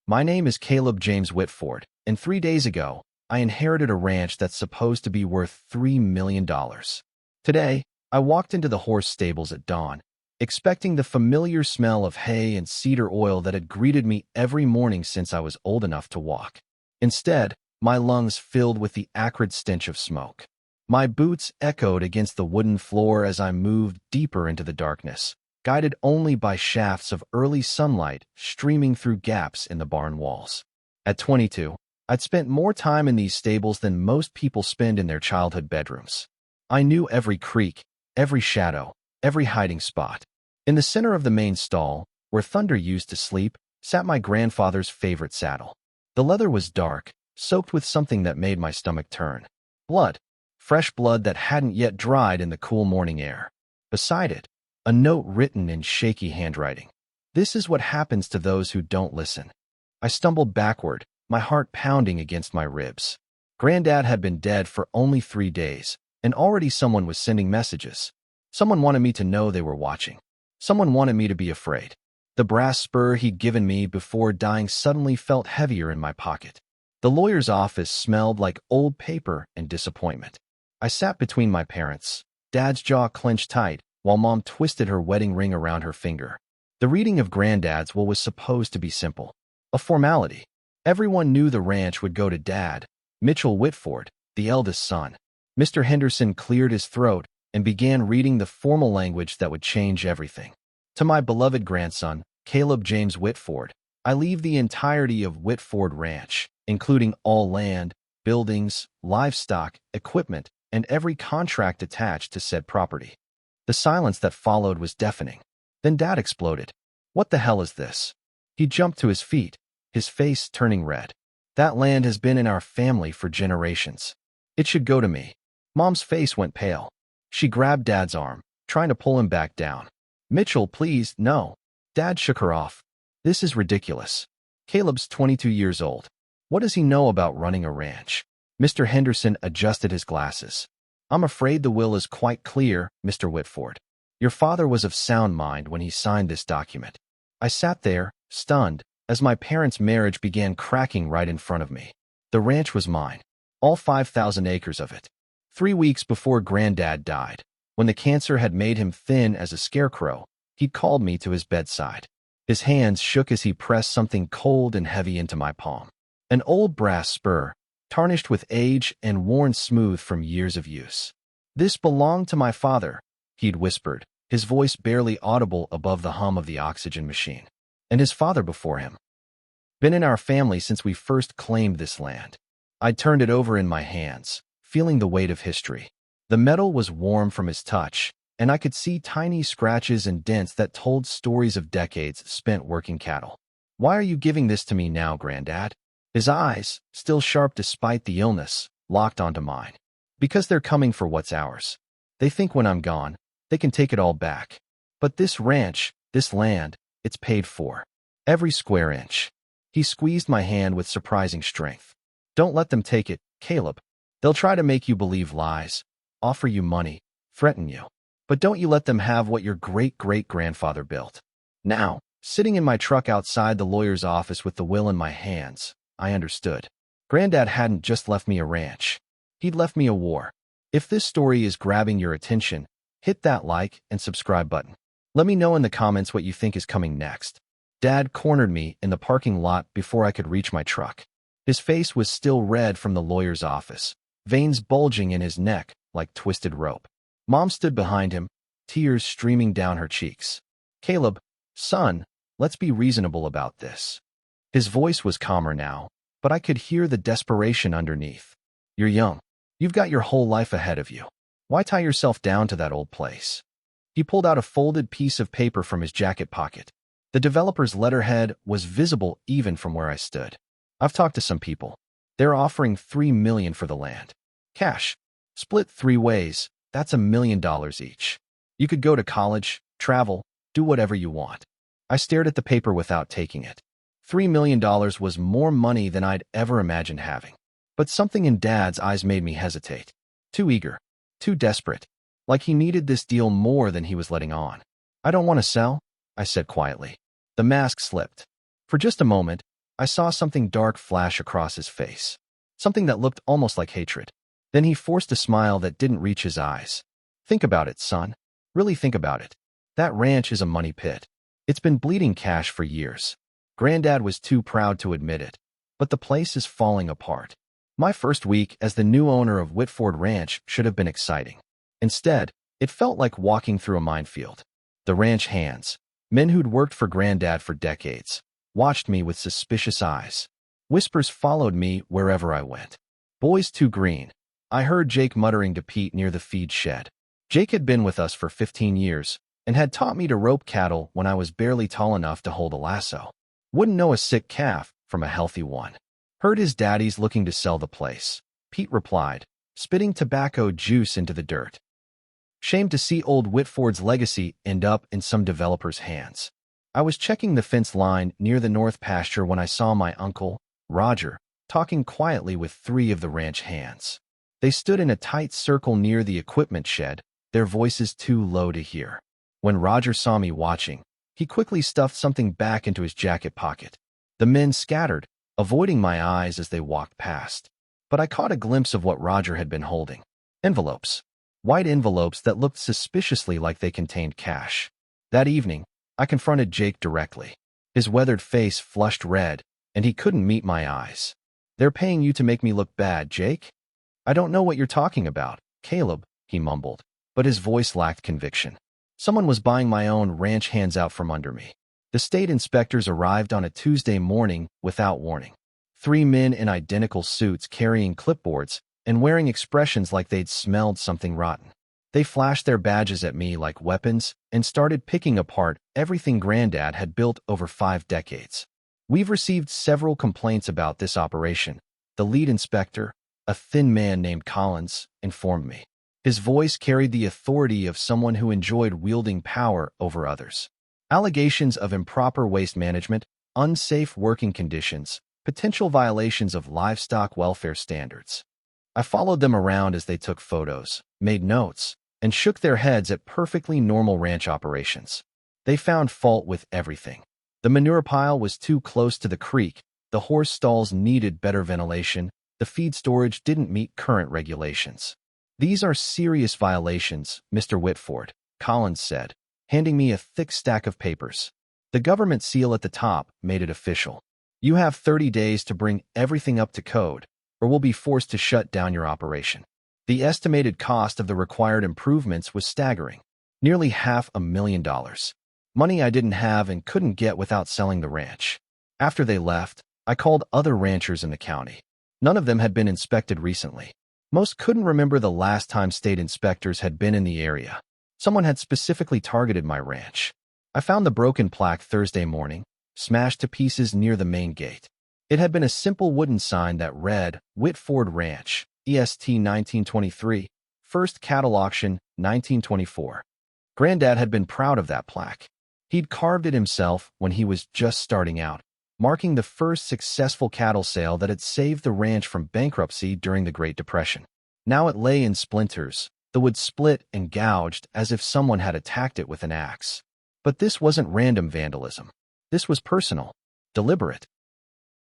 My name is Caleb James Whitford, and 3 days ago, I inherited a ranch that's supposed to be worth $3 million. Today, I walked into the horse stables at dawn, expecting the familiar smell of hay and cedar oil that had greeted me every morning since I was old enough to walk. Instead, my lungs filled with the acrid stench of smoke. My boots echoed against the wooden floor as I moved deeper into the darkness, guided only by shafts of early sunlight streaming through gaps in the barn walls. At 22, I'd spent more time in these stables than most people spend in their childhood bedrooms. I knew every creak, every shadow, every hiding spot. In the center of the main stall, where Thunder used to sleep, sat my grandfather's favorite saddle. The leather was dark, soaked with something that made my stomach turn. Blood. Fresh blood that hadn't yet dried in the cool morning air. Beside it, a note written in shaky handwriting. This is what happens to those who don't listen. I stumbled backward, my heart pounding against my ribs. Granddad had been dead for only 3 days, and already someone was sending messages. Someone wanted me to know they were watching. Someone wanted me to be afraid. The brass spur he'd given me before dying suddenly felt heavier in my pocket. The lawyer's office smelled like old paper and disappointment. I sat between my parents, Dad's jaw clenched tight, while Mom twisted her wedding ring around her finger. The reading of Granddad's will was supposed to be simple. A formality. Everyone knew the ranch would go to Dad, Mitchell Whitford, the eldest son. Mr. Henderson cleared his throat and began reading the formal language that would change everything. To my beloved grandson, Caleb James Whitford, I leave the entirety of Whitford Ranch, including all land, buildings, livestock, equipment, and every contract attached to said property. The silence that followed was deafening. Then Dad exploded. What the hell is this? He jumped to his feet, his face turning red. That land has been in our family for generations. It should go to me. Mom's face went pale. She grabbed Dad's arm, trying to pull him back down. Mitchell, please, no. Dad shook her off. This is ridiculous. Caleb's 22 years old. What does he know about running a ranch? Mr. Henderson adjusted his glasses. I'm afraid the will is quite clear, Mr. Whitford. Your father was of sound mind when he signed this document. I sat there, stunned, as my parents' marriage began cracking right in front of me. The ranch was mine. All 5,000 acres of it. 3 weeks before Granddad died, when the cancer had made him thin as a scarecrow, he'd called me to his bedside. His hands shook as he pressed something cold and heavy into my palm. An old brass spur, tarnished with age and worn smooth from years of use. This belonged to my father, he'd whispered, his voice barely audible above the hum of the oxygen machine. And his father before him. Been in our family since we first claimed this land. I turned it over in my hands, feeling the weight of history. The metal was warm from his touch, and I could see tiny scratches and dents that told stories of decades spent working cattle. Why are you giving this to me now, Granddad? His eyes, still sharp despite the illness, locked onto mine. Because they're coming for what's ours. They think when I'm gone, they can take it all back. But this ranch, this land, it's paid for. Every square inch. He squeezed my hand with surprising strength. Don't let them take it, Caleb. They'll try to make you believe lies, offer you money, threaten you. But don't you let them have what your great-great-grandfather built. Now, sitting in my truck outside the lawyer's office with the will in my hands, I understood. Granddad hadn't just left me a ranch. He'd left me a war. If this story is grabbing your attention, hit that like and subscribe button. Let me know in the comments what you think is coming next. Dad cornered me in the parking lot before I could reach my truck. His face was still red from the lawyer's office, veins bulging in his neck like twisted rope. Mom stood behind him, tears streaming down her cheeks. Caleb, son, let's be reasonable about this. His voice was calmer now, but I could hear the desperation underneath. You're young. You've got your whole life ahead of you. Why tie yourself down to that old place? He pulled out a folded piece of paper from his jacket pocket. The developer's letterhead was visible even from where I stood. I've talked to some people. They're offering $3 million for the land. Cash. Split 3 ways. That's $1 million each. You could go to college, travel, do whatever you want. I stared at the paper without taking it. $3 million was more money than I'd ever imagined having. But something in Dad's eyes made me hesitate. Too eager. Too desperate. Like he needed this deal more than he was letting on. I don't want to sell, I said quietly. The mask slipped. For just a moment, I saw something dark flash across his face, something that looked almost like hatred. Then he forced a smile that didn't reach his eyes. Think about it, son. Really think about it. That ranch is a money pit. It's been bleeding cash for years. Granddad was too proud to admit it, but the place is falling apart. My first week as the new owner of Whitford Ranch should have been exciting. Instead, it felt like walking through a minefield. The ranch hands, men who'd worked for Granddad for decades, watched me with suspicious eyes. Whispers followed me wherever I went. Boys too green. I heard Jake muttering to Pete near the feed shed. Jake had been with us for 15 years and had taught me to rope cattle when I was barely tall enough to hold a lasso. Wouldn't know a sick calf from a healthy one. Heard his daddy's looking to sell the place. Pete replied, spitting tobacco juice into the dirt. Shame to see old Whitford's legacy end up in some developer's hands. I was checking the fence line near the north pasture when I saw my uncle, Roger, talking quietly with 3 of the ranch hands. They stood in a tight circle near the equipment shed, their voices too low to hear. When Roger saw me watching, he quickly stuffed something back into his jacket pocket. The men scattered, avoiding my eyes as they walked past. But I caught a glimpse of what Roger had been holding. Envelopes. White envelopes that looked suspiciously like they contained cash. That evening, I confronted Jake directly. His weathered face flushed red, and he couldn't meet my eyes. They're paying you to make me look bad, Jake? I don't know what you're talking about, Caleb, he mumbled, but his voice lacked conviction. Someone was buying my own ranch hands out from under me. The state inspectors arrived on a Tuesday morning without warning. 3 men in identical suits carrying clipboards and wearing expressions like they'd smelled something rotten. They flashed their badges at me like weapons and started picking apart everything Granddad had built over 5 decades. We've received several complaints about this operation, the lead inspector, a thin man named Collins, informed me. His voice carried the authority of someone who enjoyed wielding power over others. Allegations of improper waste management, unsafe working conditions, potential violations of livestock welfare standards. I followed them around as they took photos, made notes, and shook their heads at perfectly normal ranch operations. They found fault with everything. The manure pile was too close to the creek, the horse stalls needed better ventilation, the feed storage didn't meet current regulations. These are serious violations, Mr. Whitford, Collins said, handing me a thick stack of papers. The government seal at the top made it official. You have 30 days to bring everything up to code, or we'll be forced to shut down your operation. The estimated cost of the required improvements was staggering, nearly $500,000. Money I didn't have and couldn't get without selling the ranch. After they left, I called other ranchers in the county. None of them had been inspected recently. Most couldn't remember the last time state inspectors had been in the area. Someone had specifically targeted my ranch. I found the broken plaque Thursday morning, smashed to pieces near the main gate. It had been a simple wooden sign that read, Whitford Ranch, EST 1923, First Cattle Auction, 1924. Granddad had been proud of that plaque. He'd carved it himself when he was just starting out, marking the first successful cattle sale that had saved the ranch from bankruptcy during the Great Depression. Now it lay in splinters, the wood split and gouged as if someone had attacked it with an axe. But this wasn't random vandalism. This was personal, deliberate.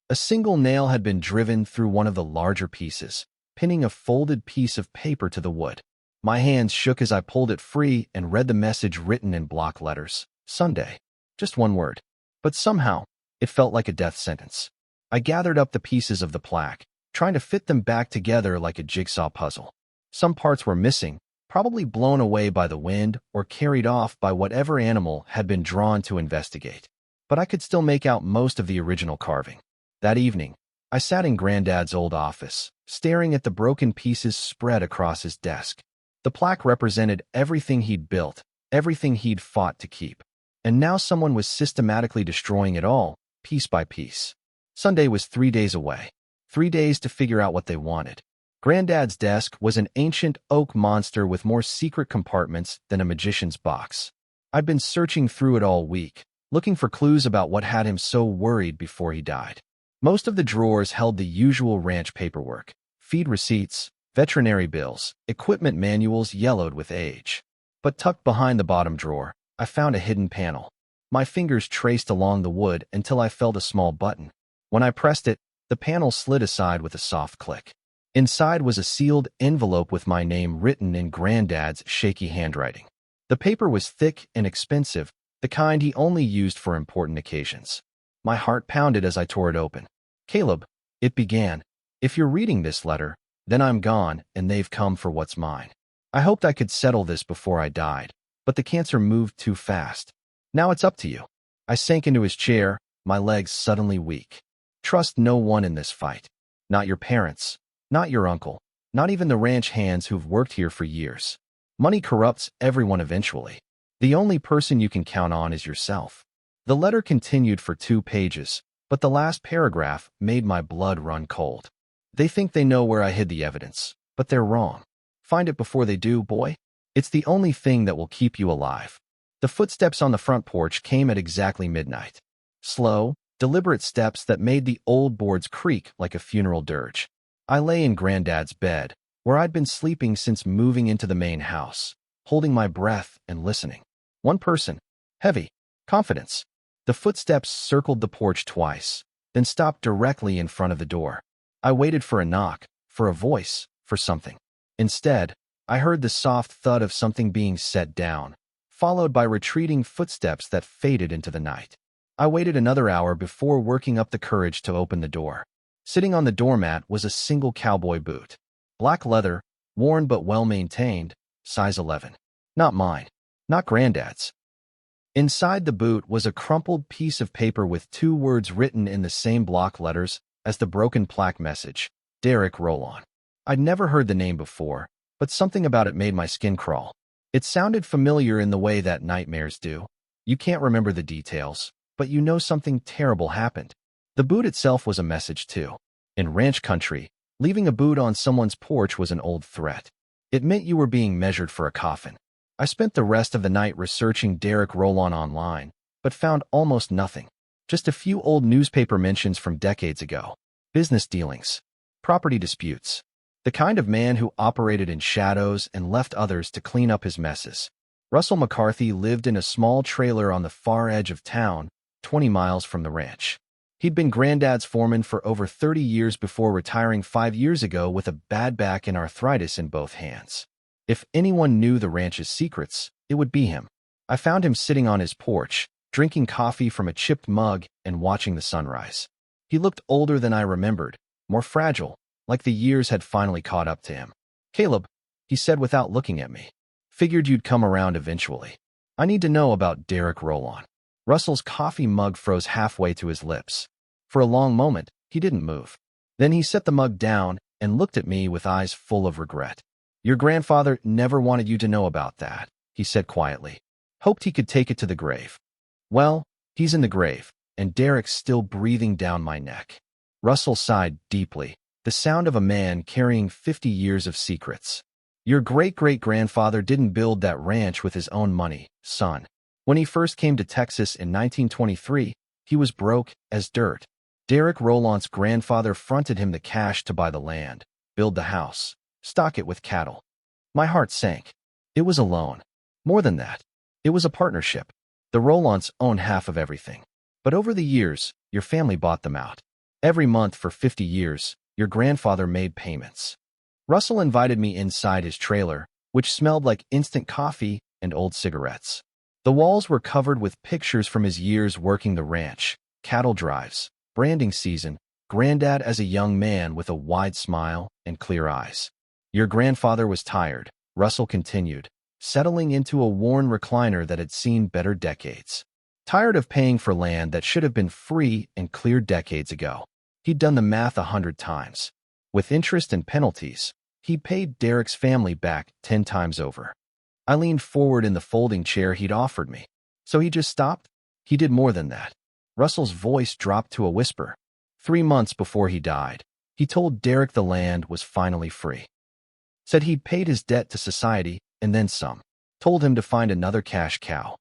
A single nail had been driven through one of the larger pieces, pinning a folded piece of paper to the wood. My hands shook as I pulled it free and read the message written in block letters. Sunday. Just one word. But somehow, it felt like a death sentence. I gathered up the pieces of the plaque, trying to fit them back together like a jigsaw puzzle. Some parts were missing, probably blown away by the wind or carried off by whatever animal had been drawn to investigate. But I could still make out most of the original carving. That evening, I sat in Granddad's old office, staring at the broken pieces spread across his desk. The plaque represented everything he'd built, everything he'd fought to keep. And now someone was systematically destroying it all, piece by piece. Sunday was 3 days away. 3 days to figure out what they wanted. Granddad's desk was an ancient oak monster with more secret compartments than a magician's box. I'd been searching through it all week, looking for clues about what had him so worried before he died. Most of the drawers held the usual ranch paperwork, feed receipts, veterinary bills, equipment manuals yellowed with age. But tucked behind the bottom drawer, I found a hidden panel. My fingers traced along the wood until I felt a small button. When I pressed it, the panel slid aside with a soft click. Inside was a sealed envelope with my name written in Granddad's shaky handwriting. The paper was thick and expensive, the kind he only used for important occasions. My heart pounded as I tore it open. "Caleb," it began, "if you're reading this letter, then I'm gone and they've come for what's mine. I hoped I could settle this before I died, but the cancer moved too fast. Now it's up to you." I sank into his chair, my legs suddenly weak. "Trust no one in this fight. Not your parents, not your uncle, not even the ranch hands who've worked here for years. Money corrupts everyone eventually. The only person you can count on is yourself." The letter continued for 2 pages, but the last paragraph made my blood run cold. "They think they know where I hid the evidence, but they're wrong. Find it before they do, boy. It's the only thing that will keep you alive." The footsteps on the front porch came at exactly midnight. Slow, deliberate steps that made the old boards creak like a funeral dirge. I lay in Granddad's bed, where I'd been sleeping since moving into the main house, holding my breath and listening. One person. Heavy. Confidence. The footsteps circled the porch twice, then stopped directly in front of the door. I waited for a knock, for a voice, for something. Instead, I heard the soft thud of something being set down, followed by retreating footsteps that faded into the night. I waited another hour before working up the courage to open the door. Sitting on the doormat was a single cowboy boot. Black leather, worn but well-maintained, size 11. Not mine. Not Granddad's. Inside the boot was a crumpled piece of paper with 2 words written in the same block letters as the broken plaque message: Derrick Rowlan. I'd never heard the name before, but something about it made my skin crawl. It sounded familiar in the way that nightmares do. You can't remember the details, but you know something terrible happened. The boot itself was a message too. In ranch country, leaving a boot on someone's porch was an old threat. It meant you were being measured for a coffin. I spent the rest of the night researching Derrick Rowlan online, but found almost nothing. Just a few old newspaper mentions from decades ago. Business dealings. Property disputes. The kind of man who operated in shadows and left others to clean up his messes. Russell McCarthy lived in a small trailer on the far edge of town, 20 miles from the ranch. He'd been Granddad's foreman for over 30 years before retiring 5 years ago with a bad back and arthritis in both hands. If anyone knew the ranch's secrets, it would be him. I found him sitting on his porch, drinking coffee from a chipped mug and watching the sunrise. He looked older than I remembered, more fragile, like the years had finally caught up to him. "Caleb," he said without looking at me. "Figured you'd come around eventually. I need to know about Derrick Rowlan." Russell's coffee mug froze halfway to his lips. For a long moment, he didn't move. Then he set the mug down and looked at me with eyes full of regret. "Your grandfather never wanted you to know about that," he said quietly. "Hoped he could take it to the grave. Well, he's in the grave, and Derrick's still breathing down my neck." Russell sighed deeply, the sound of a man carrying 50 years of secrets. "Your great-great-grandfather didn't build that ranch with his own money, son. When he first came to Texas in 1923, he was broke as dirt. Derrick Rowlan's grandfather fronted him the cash to buy the land, build the house, stock it with cattle." My heart sank. It was a loan. More than that, it was a partnership. The Rowlans owned half of everything. But over the years, your family bought them out. Every month for 50 years, your grandfather made payments. Russell invited me inside his trailer, which smelled like instant coffee and old cigarettes. The walls were covered with pictures from his years working the ranch, cattle drives, branding season, Granddad as a young man with a wide smile and clear eyes. "Your grandfather was tired," Russell continued, settling into a worn recliner that had seen better decades. "Tired of paying for land that should have been free and cleared decades ago. He'd done the math 100 times. With interest and penalties, he paid Derrick's family back 10 times over." I leaned forward in the folding chair he'd offered me. "So he just stopped?" "He did more than that." Russell's voice dropped to a whisper. 3 months before he died, he told Derrick the land was finally free. Said he'd paid his debt to society and then some. Told him to find another cash cow.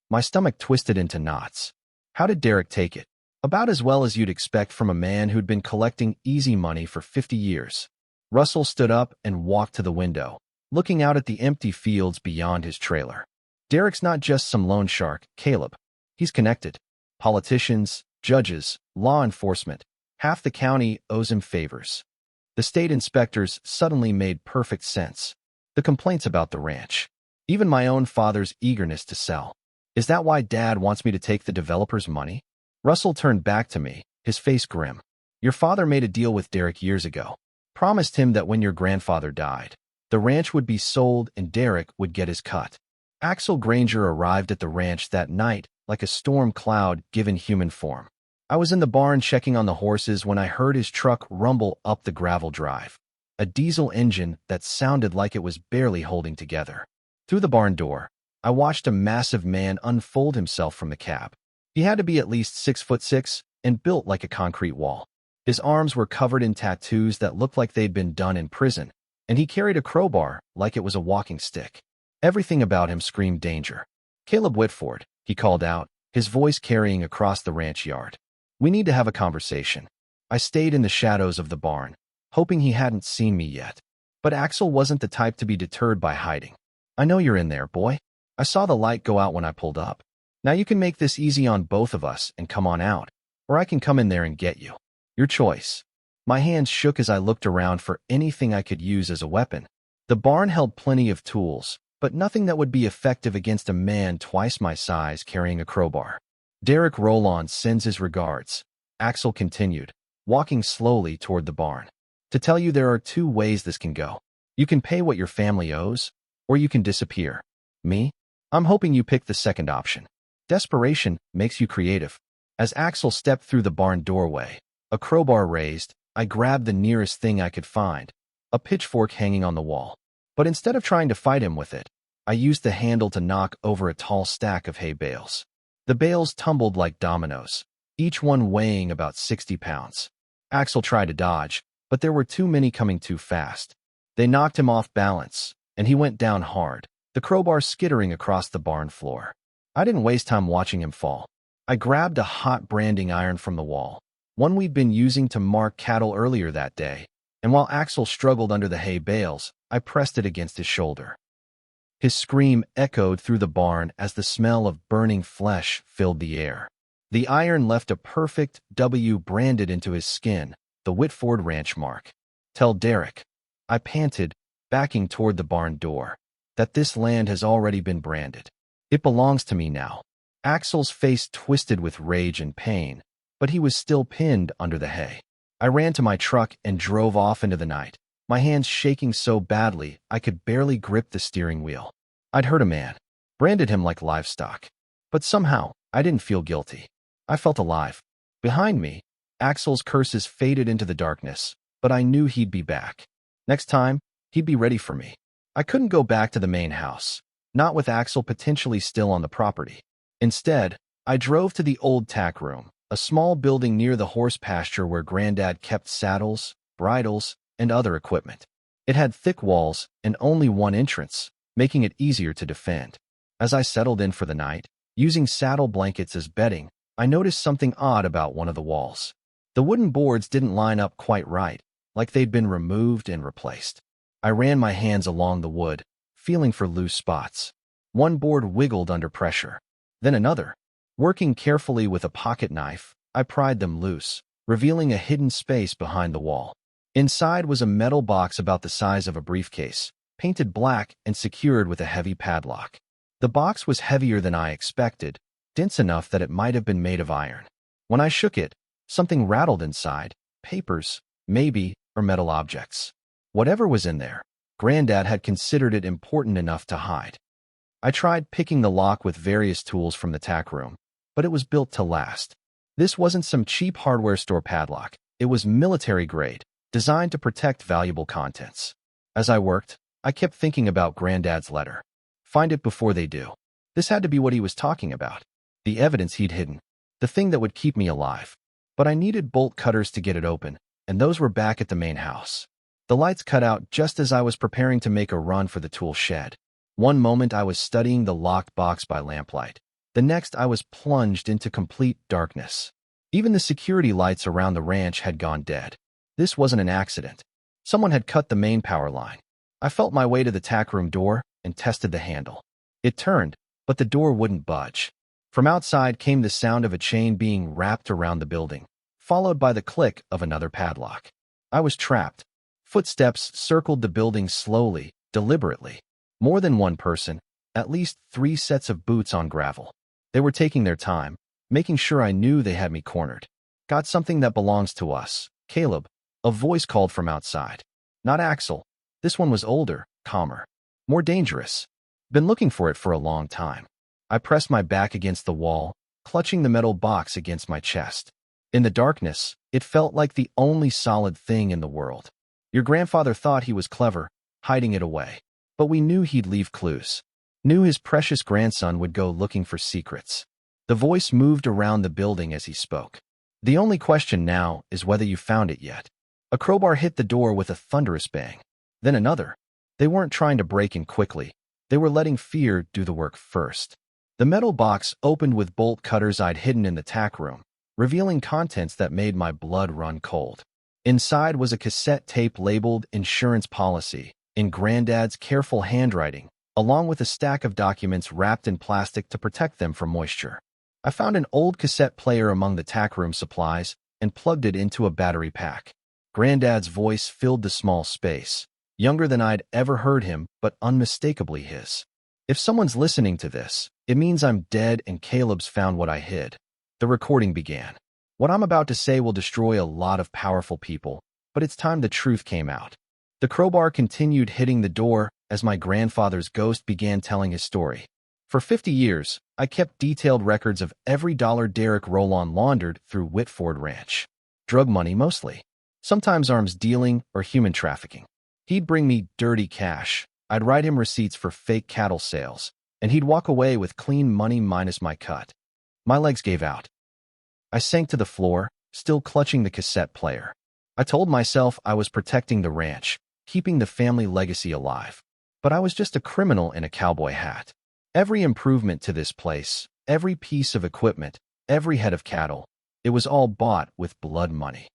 My stomach twisted into knots. How did Derrick take it? About as well as you'd expect from a man who'd been collecting easy money for 50 years. Russell stood up and walked to the window, looking out at the empty fields beyond his trailer. "Derrick's not just some loan shark, Caleb. He's connected. Politicians, judges, law enforcement. Half the county owes him favors. The state inspectors suddenly made perfect sense. The complaints about the ranch. Even my own father's eagerness to sell. Is that why Dad wants me to take the developer's money? Russell turned back to me, his face grim. Your father made a deal with Derrick years ago. Promised him that when your grandfather died, the ranch would be sold and Derrick would get his cut. Axel Granger arrived at the ranch that night like a storm cloud given human form. I was in the barn checking on the horses when I heard his truck rumble up the gravel drive. A diesel engine that sounded like it was barely holding together. Through the barn door, I watched a massive man unfold himself from the cab. He had to be at least 6'6" and built like a concrete wall. His arms were covered in tattoos that looked like they'd been done in prison, and he carried a crowbar like it was a walking stick. Everything about him screamed danger. Caleb Whitford, he called out, his voice carrying across the ranch yard. We need to have a conversation. I stayed in the shadows of the barn, hoping he hadn't seen me yet. But Axel wasn't the type to be deterred by hiding. I know you're in there, boy. I saw the light go out when I pulled up. Now you can make this easy on both of us and come on out, or I can come in there and get you. Your choice. My hands shook as I looked around for anything I could use as a weapon. The barn held plenty of tools, but nothing that would be effective against a man twice my size carrying a crowbar. Derrick Rowlan sends his regards, Axel continued, walking slowly toward the barn. To tell you there are two ways this can go. You can pay what your family owes, or you can disappear. Me? I'm hoping you pick the second option. Desperation makes you creative. As Axel stepped through the barn doorway, a crowbar raised, I grabbed the nearest thing I could find, a pitchfork hanging on the wall. But instead of trying to fight him with it, I used the handle to knock over a tall stack of hay bales. The bales tumbled like dominoes, each one weighing about 60 pounds. Axel tried to dodge, but there were too many coming too fast. They knocked him off balance, and he went down hard, the crowbar skittering across the barn floor. I didn't waste time watching him fall. I grabbed a hot branding iron from the wall, one we'd been using to mark cattle earlier that day, and while Axel struggled under the hay bales, I pressed it against his shoulder. His scream echoed through the barn as the smell of burning flesh filled the air. The iron left a perfect W branded into his skin, the Whitford ranch mark. Tell Derrick, I panted, backing toward the barn door, that this land has already been branded. It belongs to me now. Axel's face twisted with rage and pain, but he was still pinned under the hay. I ran to my truck and drove off into the night, my hands shaking so badly I could barely grip the steering wheel. I'd hurt a man, branded him like livestock. But somehow, I didn't feel guilty. I felt alive. Behind me, Axel's curses faded into the darkness, but I knew he'd be back. Next time, he'd be ready for me. I couldn't go back to the main house, not with Axel potentially still on the property. Instead, I drove to the old tack room, a small building near the horse pasture where Granddad kept saddles, bridles, and other equipment. It had thick walls and only one entrance, making it easier to defend. As I settled in for the night, using saddle blankets as bedding, I noticed something odd about one of the walls. The wooden boards didn't line up quite right, like they'd been removed and replaced. I ran my hands along the wood, feeling for loose spots. One board wiggled under pressure. Then another. Working carefully with a pocket knife, I pried them loose, revealing a hidden space behind the wall. Inside was a metal box about the size of a briefcase, painted black and secured with a heavy padlock. The box was heavier than I expected, dense enough that it might have been made of iron. When I shook it, something rattled inside, papers, maybe, or metal objects. Whatever was in there, Granddad had considered it important enough to hide. I tried picking the lock with various tools from the tack room, but it was built to last. This wasn't some cheap hardware store padlock. It was military grade, designed to protect valuable contents. As I worked, I kept thinking about Granddad's letter. Find it before they do. This had to be what he was talking about. The evidence he'd hidden. The thing that would keep me alive. But I needed bolt cutters to get it open, and those were back at the main house. The lights cut out just as I was preparing to make a run for the tool shed. One moment I was studying the locked box by lamplight. The next I was plunged into complete darkness. Even the security lights around the ranch had gone dead. This wasn't an accident. Someone had cut the main power line. I felt my way to the tack room door and tested the handle. It turned, but the door wouldn't budge. From outside came the sound of a chain being wrapped around the building. followed by the click of another padlock. I was trapped. Footsteps circled the building slowly, deliberately. More than one person, at least 3 sets of boots on gravel. They were taking their time, making sure I knew they had me cornered. Got something that belongs to us, Caleb. A voice called from outside. Not Axel. This one was older, calmer, more dangerous. Been looking for it for a long time. I pressed my back against the wall, clutching the metal box against my chest. In the darkness, it felt like the only solid thing in the world. Your grandfather thought he was clever, hiding it away. But we knew he'd leave clues. Knew his precious grandson would go looking for secrets. The voice moved around the building as he spoke. The only question now is whether you found it yet. A crowbar hit the door with a thunderous bang. Then another. They weren't trying to break in quickly. They were letting fear do the work first. The metal box opened with bolt cutters I'd hidden in the tack room, revealing contents that made my blood run cold. Inside was a cassette tape labeled Insurance Policy, in Granddad's careful handwriting, along with a stack of documents wrapped in plastic to protect them from moisture. I found an old cassette player among the tack room supplies and plugged it into a battery pack. Granddad's voice filled the small space, younger than I'd ever heard him, but unmistakably his. If someone's listening to this, it means I'm dead and Caleb's found what I hid. The recording began. What I'm about to say will destroy a lot of powerful people, but it's time the truth came out. The crowbar continued hitting the door as my grandfather's ghost began telling his story. For 50 years, I kept detailed records of every dollar Derrick Rowlan laundered through Whitford Ranch. Drug money mostly. Sometimes arms dealing or human trafficking. He'd bring me dirty cash. I'd write him receipts for fake cattle sales, and he'd walk away with clean money minus my cut. My legs gave out. I sank to the floor, still clutching the cassette player. I told myself I was protecting the ranch, keeping the family legacy alive. But I was just a criminal in a cowboy hat. Every improvement to this place, every piece of equipment, every head of cattle, it was all bought with blood money.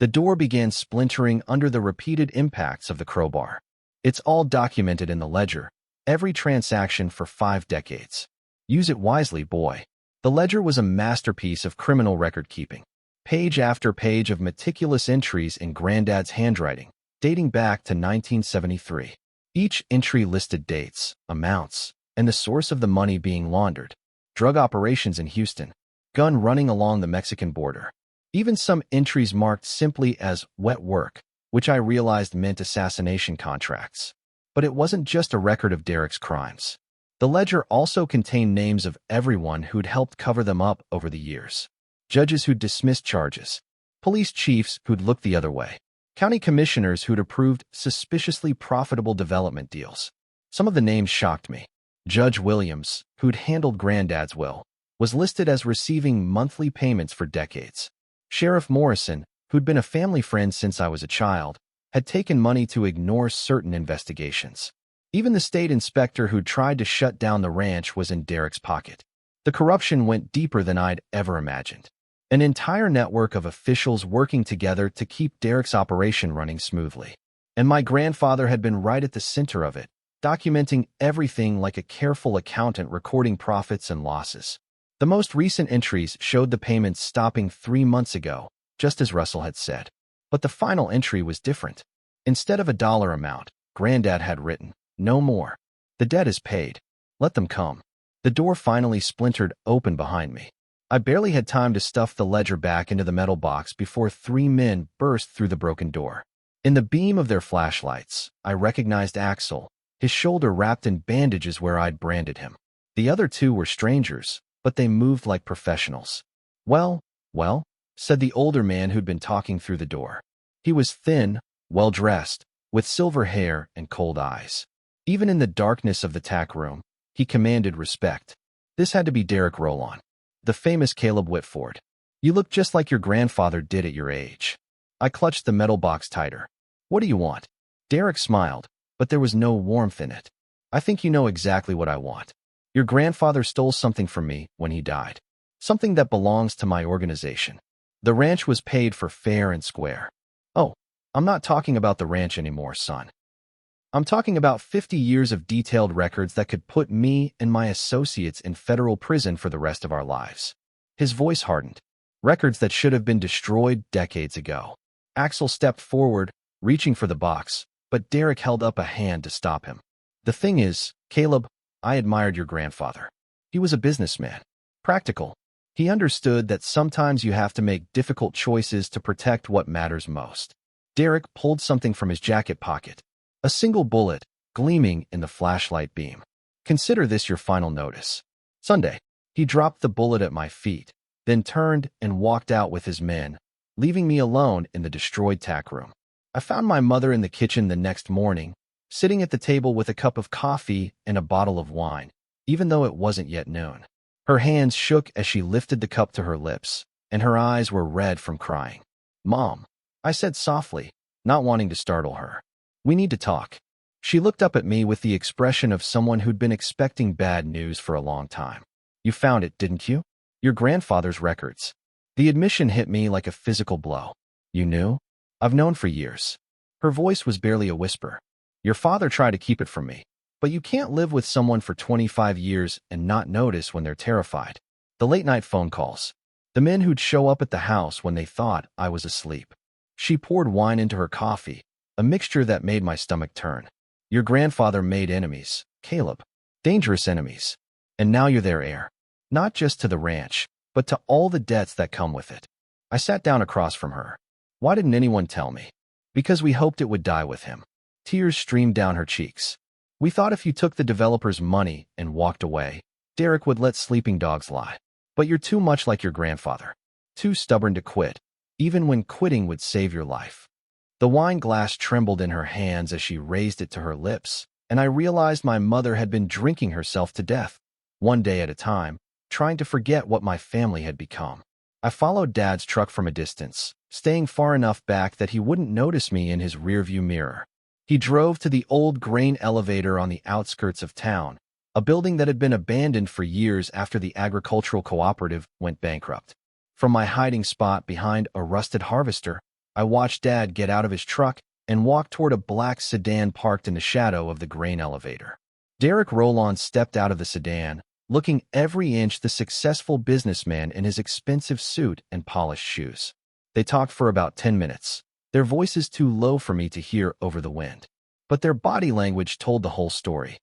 The door began splintering under the repeated impacts of the crowbar. It's all documented in the ledger, every transaction for 5 decades. Use it wisely, boy. The ledger was a masterpiece of criminal record-keeping. Page after page of meticulous entries in Granddad's handwriting, dating back to 1973. Each entry listed dates, amounts, and the source of the money being laundered. Drug operations in Houston. Gun running along the Mexican border. Even some entries marked simply as wet work, which I realized meant assassination contracts. But it wasn't just a record of Derrick's crimes. The ledger also contained names of everyone who'd helped cover them up over the years. Judges who'd dismissed charges. Police chiefs who'd looked the other way. County commissioners who'd approved suspiciously profitable development deals. Some of the names shocked me. Judge Williams, who'd handled Granddad's will, was listed as receiving monthly payments for decades. Sheriff Morrison, who'd been a family friend since I was a child, had taken money to ignore certain investigations. Even the state inspector who'd tried to shut down the ranch was in Derrick's pocket. The corruption went deeper than I'd ever imagined. An entire network of officials working together to keep Derrick's operation running smoothly. And my grandfather had been right at the center of it, documenting everything like a careful accountant recording profits and losses. The most recent entries showed the payments stopping 3 months ago, just as Russell had said. But the final entry was different. Instead of a dollar amount, Granddad had written, "No more. The debt is paid. Let them come." The door finally splintered open behind me. I barely had time to stuff the ledger back into the metal box before 3 men burst through the broken door. In the beam of their flashlights, I recognized Axel, his shoulder wrapped in bandages where I'd branded him. The other 2 were strangers, but they moved like professionals. Well, said the older man who'd been talking through the door. He was thin, well-dressed, with silver hair and cold eyes. Even in the darkness of the tack room, he commanded respect. This had to be Derrick Rowlan, the famous Caleb Whitford. "You look just like your grandfather did at your age." I clutched the metal box tighter. "What do you want?" Derrick smiled, but there was no warmth in it. "I think you know exactly what I want. Your grandfather stole something from me when he died. Something that belongs to my organization. The ranch was paid for fair and square." "Oh, I'm not talking about the ranch anymore, son. I'm talking about 50 years of detailed records that could put me and my associates in federal prison for the rest of our lives." His voice hardened. records that should have been destroyed decades ago. Axel stepped forward, reaching for the box, but Derrick held up a hand to stop him. The thing is, Caleb, I admired your grandfather. He was a businessman. Practical. He understood that sometimes you have to make difficult choices to protect what matters most. Derrick pulled something from his jacket pocket. A single bullet, gleaming in the flashlight beam. Consider this your final notice. Sunday. He dropped the bullet at my feet, then turned and walked out with his men, leaving me alone in the destroyed tack room. I found my mother in the kitchen the next morning, sitting at the table with a cup of coffee and a bottle of wine, even though it wasn't yet noon. Her hands shook as she lifted the cup to her lips, and her eyes were red from crying. Mom, I said softly, not wanting to startle her. We need to talk. She looked up at me with the expression of someone who'd been expecting bad news for a long time. You found it, didn't you? Your grandfather's records. The admission hit me like a physical blow. You knew? I've known for years. Her voice was barely a whisper. Your father tried to keep it from me. But you can't live with someone for 25 years and not notice when they're terrified. The late-night phone calls. The men who'd show up at the house when they thought I was asleep. She poured wine into her coffee, a mixture that made my stomach turn. Your grandfather made enemies, Caleb. Dangerous enemies. And now you're their heir. Not just to the ranch, but to all the debts that come with it. I sat down across from her. Why didn't anyone tell me? Because we hoped it would die with him. Tears streamed down her cheeks. We thought if you took the developer's money and walked away, Derrick would let sleeping dogs lie. But you're too much like your grandfather. Too stubborn to quit, even when quitting would save your life. The wine glass trembled in her hands as she raised it to her lips, and I realized my mother had been drinking herself to death, one day at a time, trying to forget what my family had become. I followed Dad's truck from a distance, staying far enough back that he wouldn't notice me in his rearview mirror. He drove to the old grain elevator on the outskirts of town, a building that had been abandoned for years after the agricultural cooperative went bankrupt. From my hiding spot behind a rusted harvester, I watched Dad get out of his truck and walk toward a black sedan parked in the shadow of the grain elevator. Derrick Rowlan stepped out of the sedan, looking every inch the successful businessman in his expensive suit and polished shoes. They talked for about 10 minutes. Their voices too low for me to hear over the wind. But their body language told the whole story.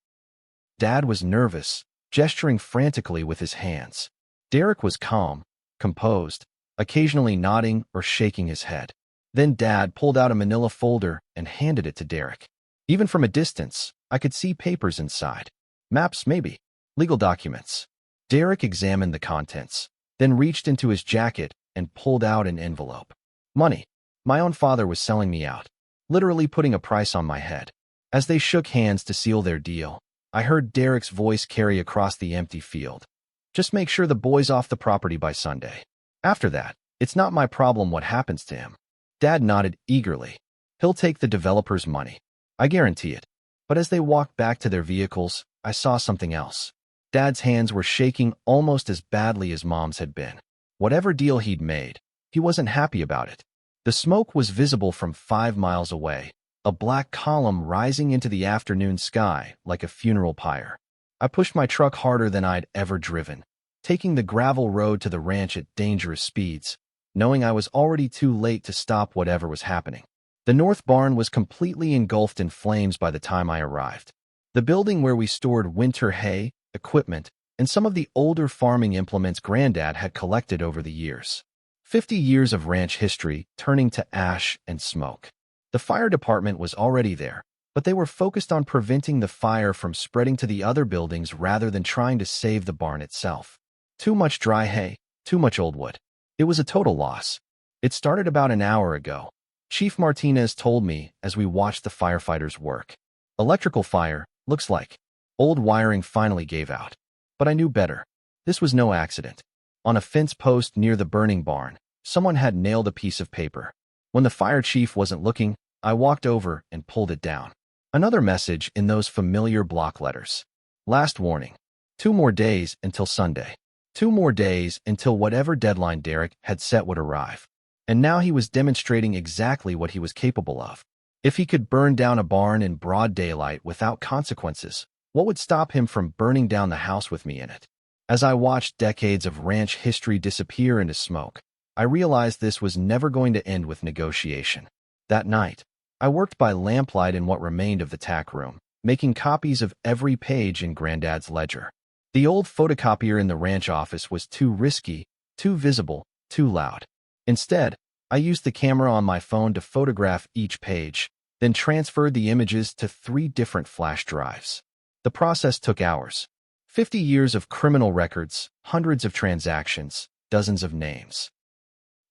Dad was nervous, gesturing frantically with his hands. Derrick was calm, composed, occasionally nodding or shaking his head. Then Dad pulled out a manila folder and handed it to Derrick. Even from a distance, I could see papers inside. Maps, maybe. Legal documents. Derrick examined the contents, then reached into his jacket and pulled out an envelope. Money. My own father was selling me out, literally putting a price on my head. As they shook hands to seal their deal, I heard Derrick's voice carry across the empty field. Just make sure the boy's off the property by Sunday. After that, it's not my problem what happens to him. Dad nodded eagerly. He'll take the developer's money. I guarantee it. But as they walked back to their vehicles, I saw something else. Dad's hands were shaking almost as badly as Mom's had been. Whatever deal he'd made, he wasn't happy about it. The smoke was visible from 5 miles away, a black column rising into the afternoon sky like a funeral pyre. I pushed my truck harder than I'd ever driven, taking the gravel road to the ranch at dangerous speeds, knowing I was already too late to stop whatever was happening. The north barn was completely engulfed in flames by the time I arrived. The building where we stored winter hay, equipment, and some of the older farming implements Granddad had collected over the years. 50 years of ranch history turning to ash and smoke. The fire department was already there, but they were focused on preventing the fire from spreading to the other buildings rather than trying to save the barn itself. Too much dry hay, too much old wood. It was a total loss. It started about an hour ago. Chief Martinez told me as we watched the firefighters work. Electrical fire, looks like. Old wiring finally gave out. But I knew better. This was no accident. On a fence post near the burning barn, someone had nailed a piece of paper. When the fire chief wasn't looking, I walked over and pulled it down. Another message in those familiar block letters. Last warning. 2 more days until Sunday. 2 more days until whatever deadline Derrick had set would arrive. And now he was demonstrating exactly what he was capable of. If he could burn down a barn in broad daylight without consequences, what would stop him from burning down the house with me in it? As I watched decades of ranch history disappear into smoke, I realized this was never going to end with negotiation. That night, I worked by lamplight in what remained of the tack room, making copies of every page in Granddad's ledger. The old photocopier in the ranch office was too risky, too visible, too loud. Instead, I used the camera on my phone to photograph each page, then transferred the images to 3 different flash drives. The process took hours. 50 years of criminal records, hundreds of transactions, dozens of names.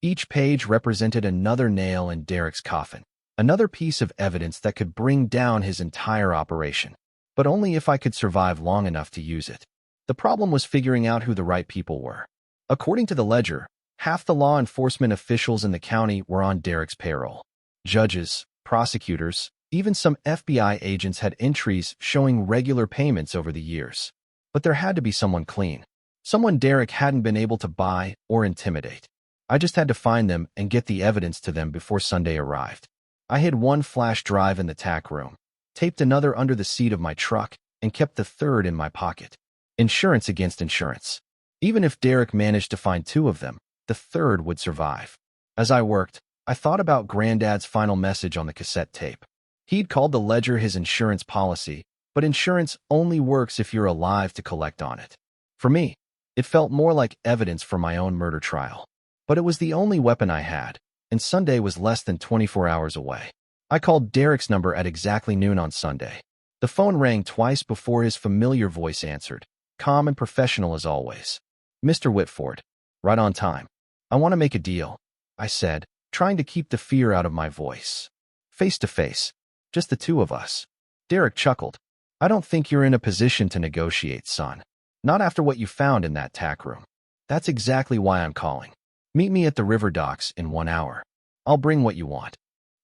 Each page represented another nail in Derrick's coffin, another piece of evidence that could bring down his entire operation, but only if I could survive long enough to use it. The problem was figuring out who the right people were. According to the ledger, half the law enforcement officials in the county were on Derrick's payroll. Judges, prosecutors, even some FBI agents had entries showing regular payments over the years. But there had to be someone clean, someone Derrick hadn't been able to buy or intimidate. I just had to find them and get the evidence to them before Sunday arrived. I hid 1 flash drive in the tack room, taped another under the seat of my truck, and kept the third in my pocket. Insurance against insurance. Even if Derrick managed to find 2 of them, the third would survive. As I worked, I thought about Granddad's final message on the cassette tape. He'd called the ledger his insurance policy, but insurance only works if you're alive to collect on it. For me, it felt more like evidence for my own murder trial. But it was the only weapon I had, and Sunday was less than 24 hours away. I called Derrick's number at exactly noon on Sunday. The phone rang twice before his familiar voice answered, calm and professional as always. "Mr. Whitford, right on time. I want to make a deal," I said, trying to keep the fear out of my voice. Face to face, just the 2 of us. Derrick chuckled. "I don't think you're in a position to negotiate, son. Not after what you found in that tack room. That's exactly why I'm calling. Meet me at the river docks in 1 hour. I'll bring what you want."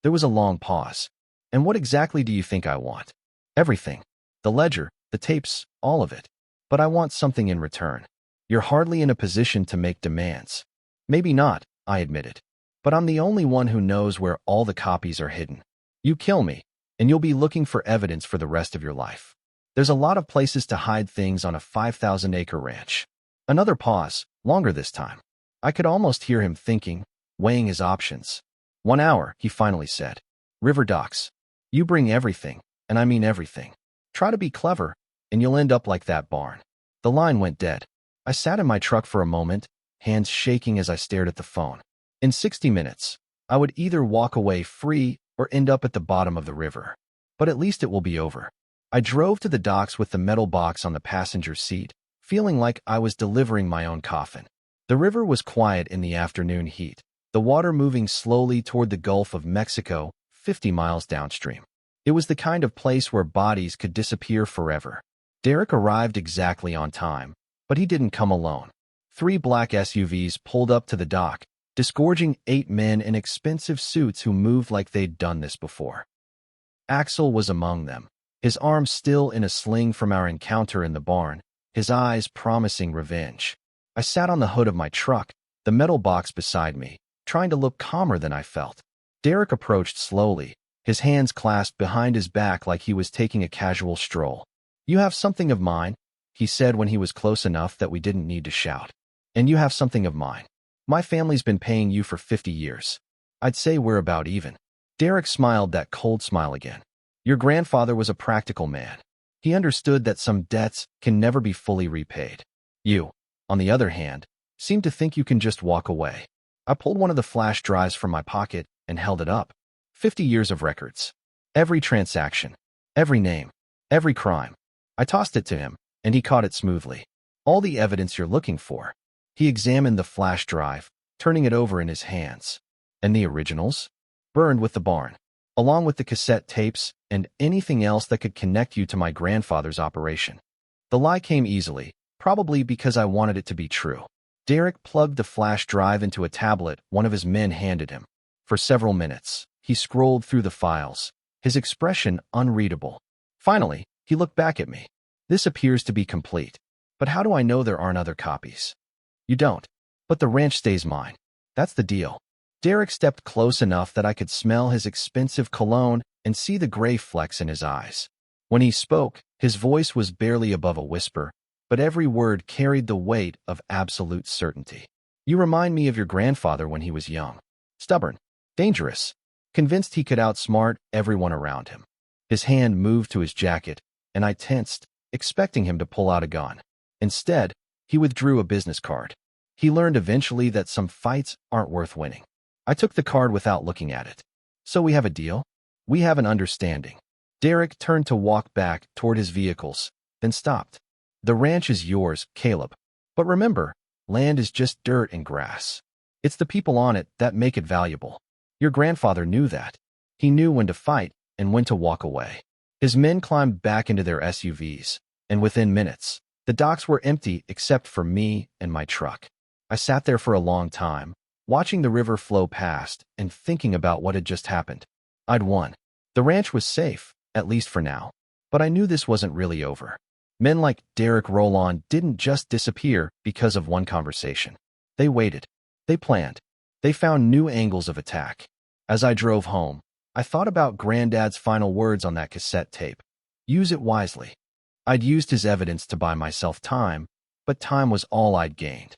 There was a long pause. "And what exactly do you think I want?" "Everything. The ledger, the tapes, all of it. But I want something in return." "You're hardly in a position to make demands." "Maybe not," I admitted. "But I'm the only one who knows where all the copies are hidden. You kill me, and you'll be looking for evidence for the rest of your life. There's a lot of places to hide things on a 5,000-acre ranch." Another pause, longer this time. I could almost hear him thinking, weighing his options. 1 hour, he finally said. "River docks. You bring everything, and I mean everything. Try to be clever, and you'll end up like that barn." The line went dead. I sat in my truck for a moment, hands shaking as I stared at the phone. In 60 minutes, I would either walk away free or end up at the bottom of the river. But at least it will be over. I drove to the docks with the metal box on the passenger seat, feeling like I was delivering my own coffin. The river was quiet in the afternoon heat, the water moving slowly toward the Gulf of Mexico, 50 miles downstream. It was the kind of place where bodies could disappear forever. Derrick arrived exactly on time, but he didn't come alone. 3 black SUVs pulled up to the dock, disgorging 8 men in expensive suits who moved like they'd done this before. Axel was among them, his arm still in a sling from our encounter in the barn, his eyes promising revenge. I sat on the hood of my truck, the metal box beside me, trying to look calmer than I felt. Derrick approached slowly, his hands clasped behind his back like he was taking a casual stroll. "You have something of mine," he said when he was close enough that we didn't need to shout. "And you have something of mine. My family's been paying you for 50 years. I'd say we're about even." Derrick smiled that cold smile again. "Your grandfather was a practical man. He understood that some debts can never be fully repaid. You, on the other hand, seem to think you can just walk away." I pulled one of the flash drives from my pocket and held it up. 50 years of records. Every transaction. Every name. Every crime. I tossed it to him, and he caught it smoothly. "All the evidence you're looking for." He examined the flash drive, turning it over in his hands. "And the originals?" "Burned with the barn, along with the cassette tapes and anything else that could connect you to my grandfather's operation." The lie came easily, probably because I wanted it to be true. Derrick plugged the flash drive into a tablet one of his men handed him. For several minutes, he scrolled through the files, his expression unreadable. Finally, he looked back at me. "This appears to be complete. But how do I know there aren't other copies?" "You don't. But the ranch stays mine. That's the deal." Derrick stepped close enough that I could smell his expensive cologne and see the gray flecks in his eyes. When he spoke, his voice was barely above a whisper, but every word carried the weight of absolute certainty. You remind me of your grandfather when he was young. Stubborn, dangerous, convinced he could outsmart everyone around him. His hand moved to his jacket, and I tensed, expecting him to pull out a gun. Instead, he withdrew a business card. He learned eventually that some fights aren't worth winning. I took the card without looking at it. So we have a deal? We have an understanding. Derrick turned to walk back toward his vehicles, then stopped. The ranch is yours, Caleb. But remember, land is just dirt and grass. It's the people on it that make it valuable. Your grandfather knew that. He knew when to fight and when to walk away. His men climbed back into their SUVs, and within minutes, the docks were empty except for me and my truck. I sat there for a long time, watching the river flow past and thinking about what had just happened. I'd won. The ranch was safe, at least for now. But I knew this wasn't really over. Men like Derrick Rowlan didn't just disappear because of one conversation. They waited. They planned. They found new angles of attack. As I drove home, I thought about Granddad's final words on that cassette tape. Use it wisely. I'd used his evidence to buy myself time, but time was all I'd gained.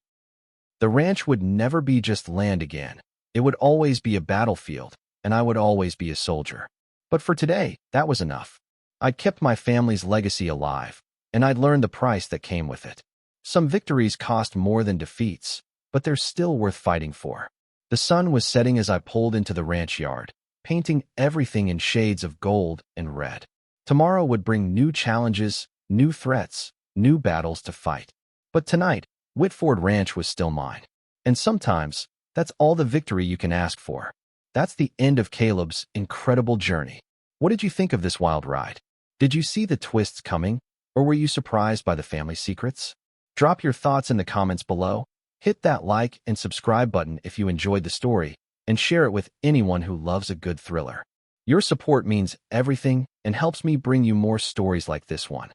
The ranch would never be just land again. It would always be a battlefield, and I would always be a soldier. But for today, that was enough. I'd kept my family's legacy alive, and I'd learned the price that came with it. Some victories cost more than defeats, but they're still worth fighting for. The sun was setting as I pulled into the ranch yard, painting everything in shades of gold and red. Tomorrow would bring new challenges, new threats, new battles to fight. But tonight, Whitford Ranch was still mine. And sometimes, that's all the victory you can ask for. That's the end of Caleb's incredible journey. What did you think of this wild ride? Did you see the twists coming, or were you surprised by the family secrets? Drop your thoughts in the comments below. Hit that like and subscribe button if you enjoyed the story, and share it with anyone who loves a good thriller. Your support means everything and helps me bring you more stories like this one.